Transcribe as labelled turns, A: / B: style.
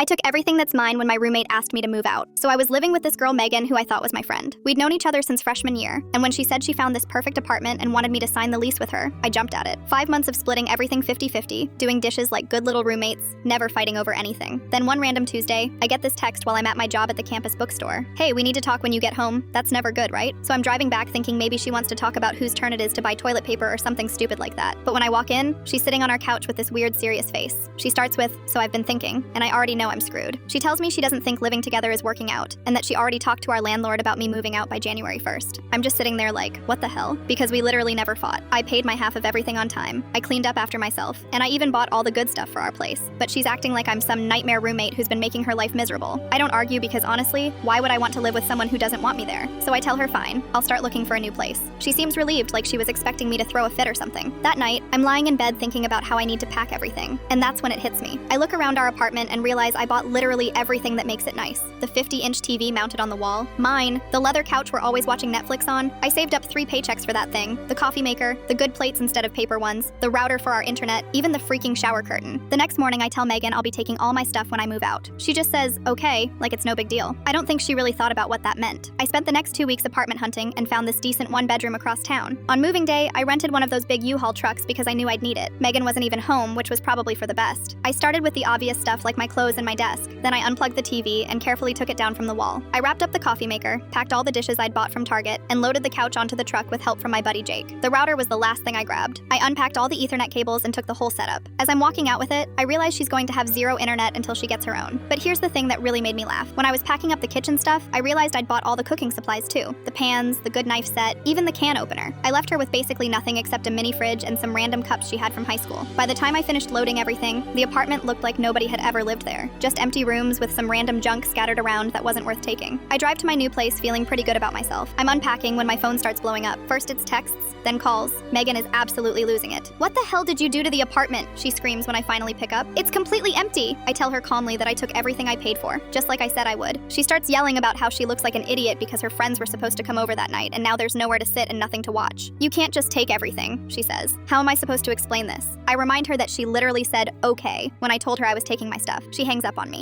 A: I took everything that's mine when my roommate asked me to move out. So I was living with this girl, Megan, who I thought was my friend. We'd known each other since freshman year, and when she said she found this perfect apartment and wanted me to sign the lease with her, I jumped at it. 5 months of splitting everything 50-50, doing dishes like good little roommates, never fighting over anything. Then one random Tuesday, I get this text while I'm at my job at the campus bookstore. Hey, we need to talk when you get home. That's never good, right? So I'm driving back thinking maybe she wants to talk about whose turn it is to buy toilet paper or something stupid like that. But when I walk in, she's sitting on our couch with this weird serious face. She starts with, "So I've been thinking," and I already know I'm screwed. She tells me she doesn't think living together is working out, and that she already talked to our landlord about me moving out by January 1st. I'm just sitting there like, what the hell? Because we literally never fought. I paid my half of everything on time. I cleaned up after myself, and I even bought all the good stuff for our place. But she's acting like I'm some nightmare roommate who's been making her life miserable. I don't argue because honestly, why would I want to live with someone who doesn't want me there? So I tell her fine, I'll start looking for a new place. She seems relieved, like she was expecting me to throw a fit or something. That night, I'm lying in bed thinking about how I need to pack everything, and that's when it hits me. I look around our apartment and realize I bought literally everything that makes it nice. The 50-inch TV mounted on the wall, mine, the leather couch we're always watching Netflix on. I saved up 3 paychecks for that thing, the coffee maker, the good plates instead of paper ones, the router for our internet, even the freaking shower curtain. The next morning I tell Megan I'll be taking all my stuff when I move out. She just says, okay, like it's no big deal. I don't think she really thought about what that meant. I spent the next 2 weeks apartment hunting and found this decent 1-bedroom across town. On moving day, I rented one of those big U-Haul trucks because I knew I'd need it. Megan wasn't even home, which was probably for the best. I started with the obvious stuff like my clothes and my desk. Then I unplugged the TV and carefully took it down from the wall. I wrapped up the coffee maker, packed all the dishes I'd bought from Target, and loaded the couch onto the truck with help from my buddy Jake. The router was the last thing I grabbed. I unpacked all the Ethernet cables and took the whole setup. As I'm walking out with it, I realize she's going to have zero internet until she gets her own. But here's the thing that really made me laugh. When I was packing up the kitchen stuff, I realized I'd bought all the cooking supplies too. The pans, the good knife set, even the can opener. I left her with basically nothing except a mini fridge and some random cups she had from high school. By the time I finished loading everything, the apartment looked like nobody had ever lived there. Just empty rooms with some random junk scattered around that wasn't worth taking. I drive to my new place feeling pretty good about myself. I'm unpacking when my phone starts blowing up. First it's texts, then calls. Megan is absolutely losing it. "What the hell did you do to the apartment?" she screams when I finally pick up. "It's completely empty." I tell her calmly that I took everything I paid for, just like I said I would. She starts yelling about how she looks like an idiot because her friends were supposed to come over that night and now there's nowhere to sit and nothing to watch. "You can't just take everything," she says. How am I supposed to explain this? I remind her that she literally said okay when I told her I was taking my stuff. She hangs up on me.